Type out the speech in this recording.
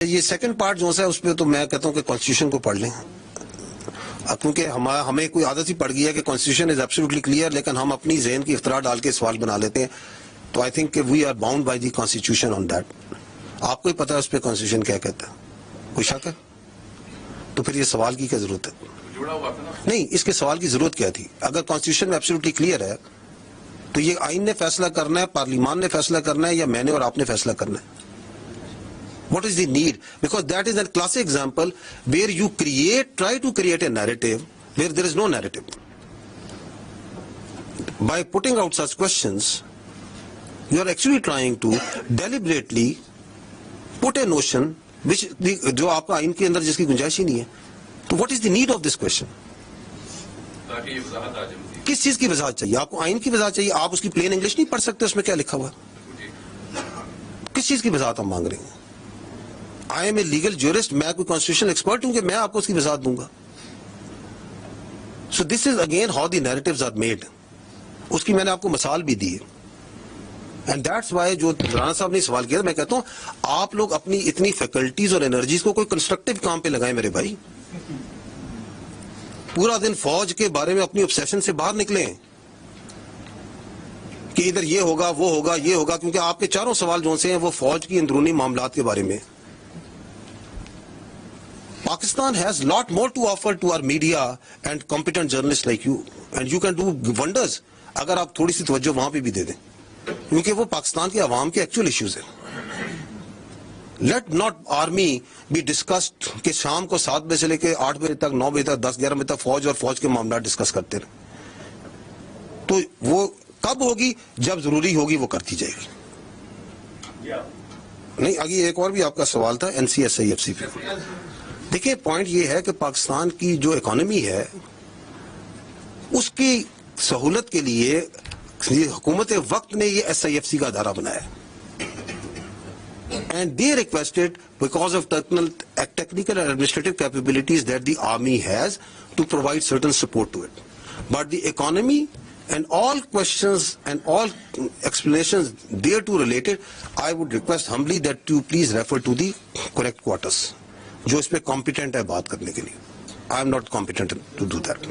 یہ second part جو ہے اس پہ تو میں کہتا ہوں کہ کانسٹیٹیوشن کو پڑھ لیں، کیونکہ ہمیں کوئی عادت ہی پڑ گئی ہے کہ کانسٹیٹیوشن از ایبسولوٹلی کلیئر، لیکن ہم اپنی ذہن کی اختراع ڈال کے سوال بنا لیتے ہیں. تو آئی تھنک کہ we are bound by the constitution on that. آپ کو ہی پتا ہے اس پہ کانسٹیٹیوشن کیا کہتا ہے، کوئی شک ہے؟ تو پھر یہ سوال کی کیا ضرورت ہے؟ نہیں، اس کے سوال کی ضرورت کیا تھی؟ اگر کانسٹیٹیوشن میں ایبسولوٹلی کلیئر ہے تو یہ آئین نے فیصلہ کرنا ہے، پارلیمان نے فیصلہ کرنا ہے، یا میں نے اور آپ نے فیصلہ کرنا ہے؟ What is the need? Because that is a classic example where you try to create a narrative where there is no narrative. By putting out such questions, you are actually trying to deliberately put a notion which جو آپ کا آئین کے اندر جس کی گنجائش ہی نہیں ہے. تو what is the need of this question? کس چیز کی وضاحت چاہیے آپ کو؟ آئین کی وضاحت چاہیے. آپ اس کی پلین انگلش نہیں پڑھ سکتے، اس میں کیا لکھا ہوا ہے؟ کس چیز کی وضاحت ہم مانگ رہے ہیں؟ I am a legal jurist, میں کوئی constitutional expert ہوں کہ میں آپ کو اس کی وضاحت دوں گا. So this is again how the narratives are made. اس کی میں نے آپ کو مثال بھی دی ہے. And that's why جو رانا صاحب نے سوال کیا، میں کہتا ہوں آپ لوگ اپنی اتنی فیکلٹیز اور انرجیز کو کوئی کنسٹرکٹیو کام پہ لگائیں میرے بھائی. پورا دن فوج کے بارے میں اپنی obsession سے باہر نکلیں کہ ادھر یہ ہوگا وہ ہوگا یہ ہوگا، کیونکہ آپ کے چاروں سوال جو سے ہیں وہ فوج کی اندرونی معاملات کے بارے میں. Pakistan has lot more to offer to our media and competent journalists like you, and you can do wonders اگر آپ تھوڑی سی توجہ وہاں پہ بھی دے دیں، کیونکہ وہ پاکستان کے عوام کے ایکچوئل ایشوز ہیں. Let not army be discussed کہ شام کو 7 بجے سے لے کے 8 بجے تک 9 بجے تک 10-11 بجے تک فوج اور فوج کے معاملات ڈسکس کرتے رہے. تو وہ کب ہوگی؟ جب ضروری ہوگی وہ کرتی جائے گی. نہیں، آگے ایک اور بھی آپ کا سوال تھا NCSIFC پہ. دیکھیں پوائنٹ یہ ہے کہ پاکستان کی جو اکانومی ہے اس کی سہولت کے لیے حکومت وقت نے یہ SIFC کا ادارہ بنایا. And they requested, because of technical and administrative capabilities that the army has, to provide certain support to it. But the economy and all questions and all explanations thereto related, I would request humbly that you please refer to the correct quarters. جو اس پہ competent ہے بات کرنے کے لیے. I am not competent to do that.